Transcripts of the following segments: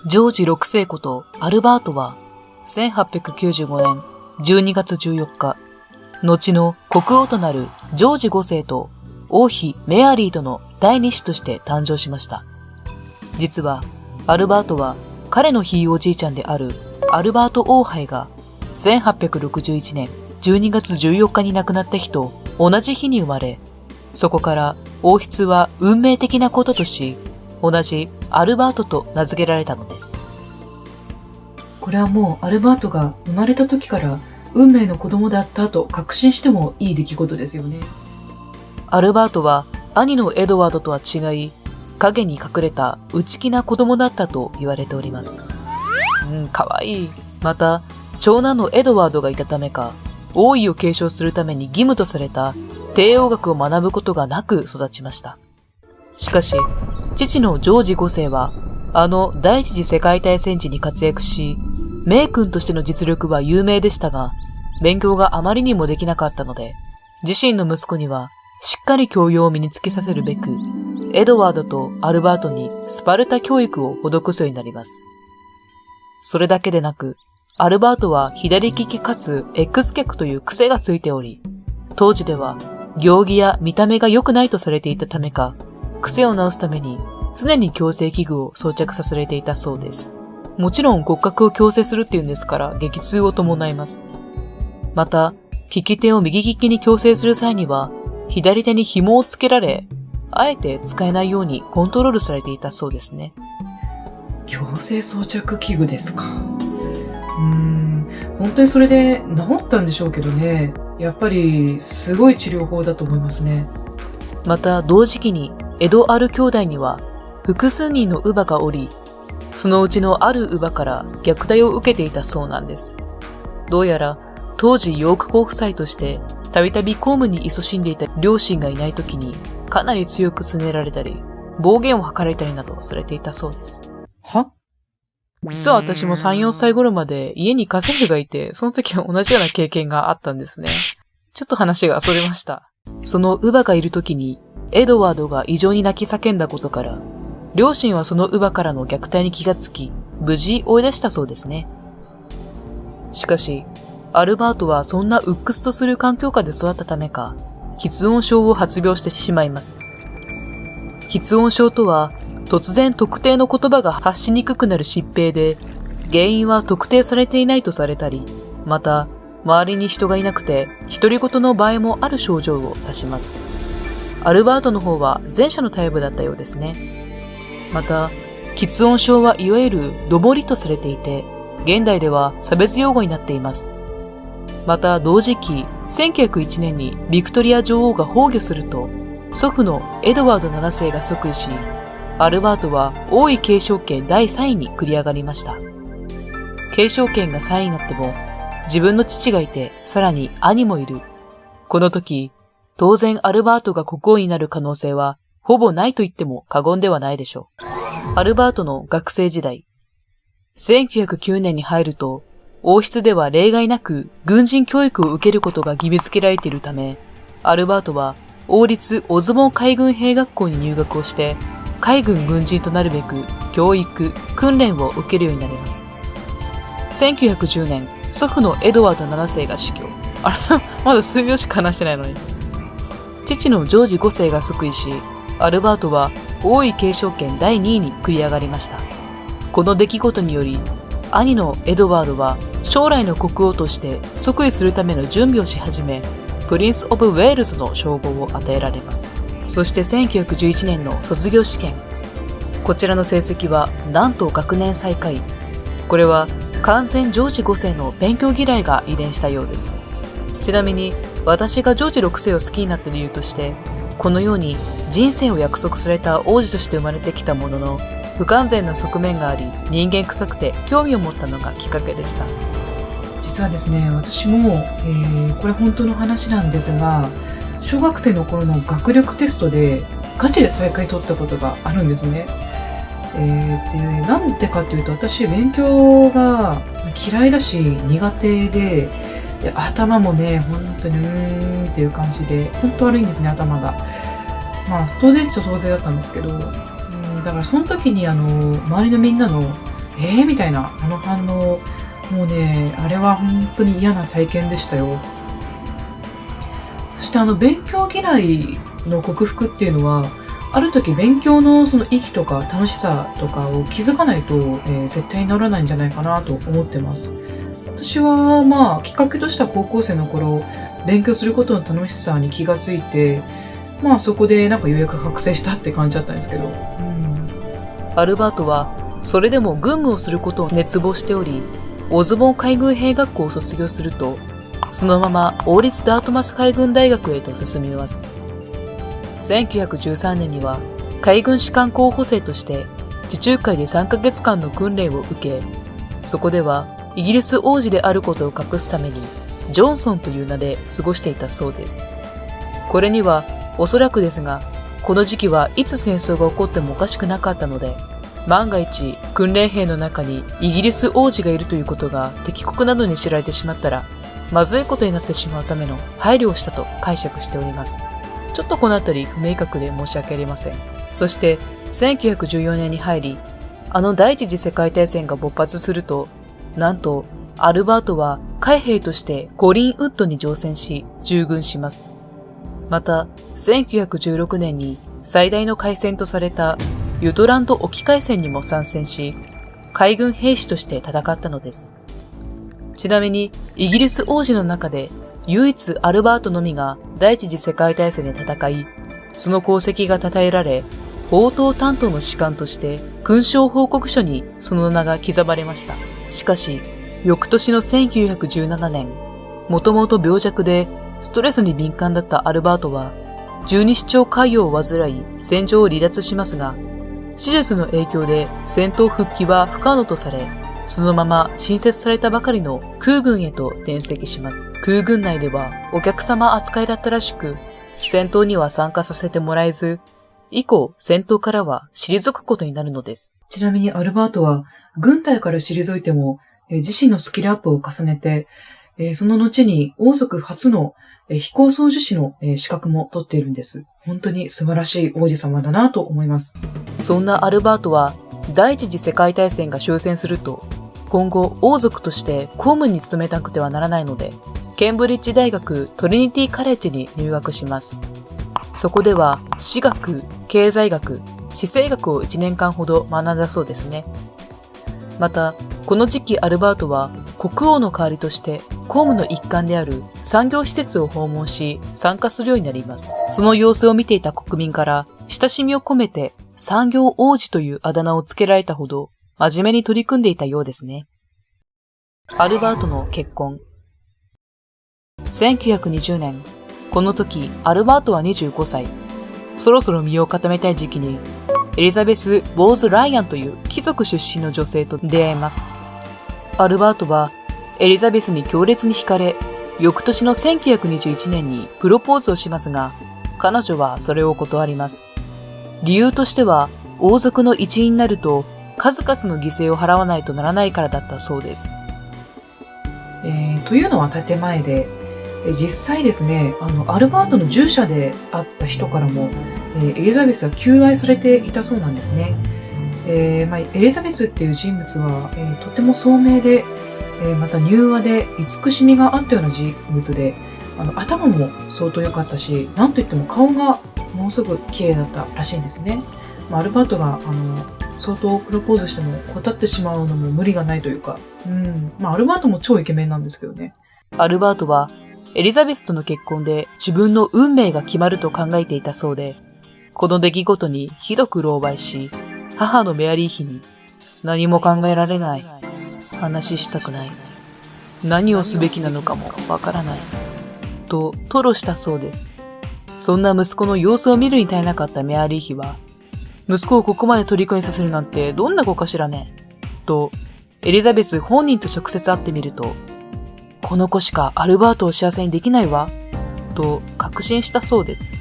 ジョージ6世ことアルバートは、1895年12月14日、後の国王となるジョージ5世と王妃メアリーとの第二子として誕生しました。実は、アルバートは彼のひいおじいちゃんであるアルバート王杯が1861年12月14日に亡くなった日と同じ日に生まれ、そこから王室は運命的なこととし、同じアルバートと名付けられたのです。これはもうアルバートが生まれた時から運命の子供だったと確信してもいい出来事ですよね。アルバートは兄のエドワードとは違い、影に隠れた内気な子供だったと言われております。かわいい。また、長男のエドワードがいたためか、王位を継承するために義務とされた帝王学を学ぶことがなく育ちました。しかし、父のジョージ5世は、第一次世界大戦時に活躍し、名君としての実力は有名でしたが、勉強があまりにもできなかったので、自身の息子にはしっかり教養を身につけさせるべく、エドワードとアルバートにスパルタ教育を施すようになります。それだけでなく、アルバートは左利きかつ X 脚という癖がついており、当時では行儀や見た目が良くないとされていたためか、癖を直すために常に矯正器具を装着させられていたそうです。もちろん骨格を矯正するっていうんですから激痛を伴います。また、利き手を右利きに矯正する際には、左手に紐をつけられ、あえて使えないようにコントロールされていたそうですね。矯正装着器具ですか。本当にそれで治ったんでしょうけどね。やっぱりすごい治療法だと思いますね。また同時期にエドアル兄弟には複数人の乳母がおり、そのうちのある乳母から虐待を受けていたそうなんです。どうやら当時ヨーク公夫妻としてたびたび公務に勤しんでいた両親がいない時にかなり強くつねられたり、暴言を吐かれたりなどされていたそうです。は？実は私も3、4歳頃まで家に家政婦がいて、その時は同じような経験があったんですね。ちょっと話がそれました。その乳母がいる時に、エドワードが異常に泣き叫んだことから、両親はその乳母からの虐待に気がつき、無事追い出したそうですね。しかし、アルバートはそんな鬱屈とする環境下で育ったためか、喫音症を発病してしまいます。喫音症とは、突然特定の言葉が発しにくくなる疾病で、原因は特定されていないとされたり、また、周りに人がいなくて、独り言の場合もある症状を指します。アルバートの方は前者のタイプだったようですね。また、喫音症はいわゆるドボリとされていて、現代では差別用語になっています。また同時期、1901年にビクトリア女王が崩御すると、祖父のエドワード7世が即位し、アルバートは王位継承権第3位に繰り上がりました。継承権が3位になっても、自分の父がいて、さらに兄もいる。この時、当然アルバートが国王になる可能性は、ほぼないと言っても過言ではないでしょう。アルバートの学生時代。1909年に入ると、王室では例外なく軍人教育を受けることが義務付けられているため、アルバートは王立オズモン海軍兵学校に入学をして、海軍軍人となるべく教育、訓練を受けるようになります。1910年、祖父のエドワード7世が死去。まだ数秒しか話してないのに。父のジョージ5世が即位し、アルバートは王位継承権第2位に繰り上がりました。この出来事により、兄のエドワードは将来の国王として即位するための準備をし始め、プリンス・オブ・ウェールズの称号を与えられます。そして1911年の卒業試験。こちらの成績はなんと学年最下位。これは完全ジョージ5世の勉強嫌いが遺伝したようです。ちなみに私がジョージ6世を好きになった理由として、このように人生を約束された王子として生まれてきたものの、不完全な側面があり、人間臭くて興味を持ったのがきっかけでした。実はですね、私も、これ本当の話なんですが、小学生の頃の学力テストでガチで最下位取ったことがあるんですね。で、なんでかっていうと、私勉強が嫌いだし苦手で、頭もね、本当にっていう感じで、本当悪いんですね、頭が。当然っちゃ当然だったんですけど、だからその時に周りのみんなのみたいな、あの反応、もうね、あれは本当に嫌な体験でしたよ。そして勉強嫌いの克服っていうのは、ある時勉強のその意義とか楽しさとかを気づかないと、絶対にならないんじゃないかなと思ってます。私はきっかけとしては高校生の頃、勉強することの楽しさに気がついて、そこでようやく覚醒したって感じだったんですけど。アルバートは、それでも軍務をすることを熱望しており、オズボン海軍兵学校を卒業すると、そのまま王立ダートマス海軍大学へと進みます。1913年には海軍士官候補生として地中海で3ヶ月間の訓練を受け、そこではイギリス王子であることを隠すためにジョンソンという名で過ごしていたそうです。これにはおそらくですが、この時期はいつ戦争が起こってもおかしくなかったので、万が一訓練兵の中にイギリス王子がいるということが敵国などに知られてしまったらまずいことになってしまうための配慮をしたと解釈しております。ちょっとこのあたり不明確で申し訳ありません。そして1914年に入り、第一次世界大戦が勃発すると、なんとアルバートは海兵としてコリンウッドに乗船し従軍します。また1916年に最大の海戦とされたユトランド沖海戦にも参戦し、海軍兵士として戦ったのです。ちなみにイギリス王子の中で唯一アルバートのみが第一次世界大戦で戦い、その功績が称えられ、砲塔担当の士官として勲章報告書にその名が刻まれました。しかし、翌年の1917年、もともと病弱でストレスに敏感だったアルバートは、十二指腸潰瘍を患い戦場を離脱しますが、手術の影響で戦闘復帰は不可能とされ、そのまま新設されたばかりの空軍へと転籍します。空軍内ではお客様扱いだったらしく、戦闘には参加させてもらえず、以降戦闘からは退くことになるのです。ちなみにアルバートは軍隊から退いても、自身のスキルアップを重ねて、その後に王族初の飛行操縦士の資格も取っているんです。本当に素晴らしい王子様だなと思います。そんなアルバートは第一次世界大戦が終戦すると、今後王族として公務に勤めなくてはならないので、ケンブリッジ大学トリニティカレッジに入学します。そこでは史学、経済学、地政学を1年間ほど学んだそうですね。また、この時期アルバートは国王の代わりとして公務の一環である産業施設を訪問し参加するようになります。その様子を見ていた国民から親しみを込めて産業王子というあだ名をつけられたほど真面目に取り組んでいたようですね。アルバートの結婚。1920年、この時アルバートは25歳。そろそろ身を固めたい時期にエリザベス・ボーズ・ライアンという貴族出身の女性と出会います。アルバートはエリザベスに強烈に惹かれ、翌年の1921年にプロポーズをしますが、彼女はそれを断ります。理由としては、王族の一員になると数々の犠牲を払わないとならないからだったそうです。というのは建前で、実際ですね、アルバートの従者であった人からも、エリザベスは求愛されていたそうなんですね。エリザベスっていう人物は、とても聡明で、また柔和で慈しみがあったような人物で、頭も相当良かったし、なんといっても顔がものすごく綺麗だったらしいんですね。アルバートが相当プロポーズしても断ってしまうのも無理がないというか、アルバートも超イケメンなんですけどね。アルバートはエリザベスとの結婚で自分の運命が決まると考えていたそうで、この出来事にひどく狼狽し、母のメアリー妃に何も考えられない、話したくない、何をすべきなのかもわからない、と吐露したそうです。そんな息子の様子を見るに耐えなかったメアリー妃は、息子をここまで虜にさせるなんてどんな子かしらね、とエリザベス本人と直接会ってみると、この子しかアルバートを幸せにできないわ、と確信したそうです。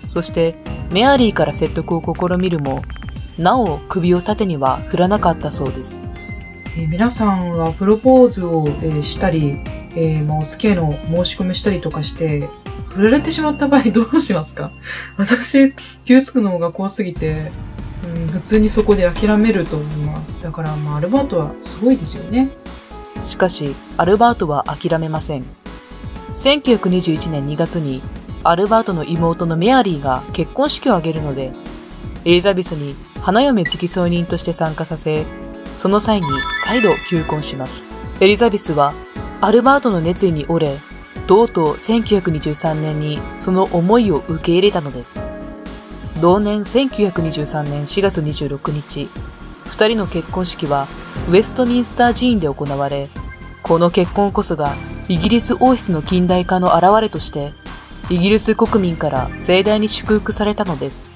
そしてメアリーから説得を試みるも、なお首を縦には振らなかったそうです。皆さんはプロポーズをしたり、お付き合いの申し込みしたりとかして、振られてしまった場合どうしますか？私、傷つくのが怖すぎて、普通にそこで諦めると思います。だからアルバートはすごいですよね。しかし、アルバートは諦めません。1921年2月に、アルバートの妹のメアリーが結婚式を挙げるので、エリザベスに花嫁付添人として参加させ、その際に再度求婚します。エリザベスは、アルバートの熱意に折れ、とうとう1923年にその思いを受け入れたのです。同年1923年4月26日、二人の結婚式はウェストミンスター寺院で行われ、この結婚こそがイギリス王室の近代化の表れとして、イギリス国民から盛大に祝福されたのです。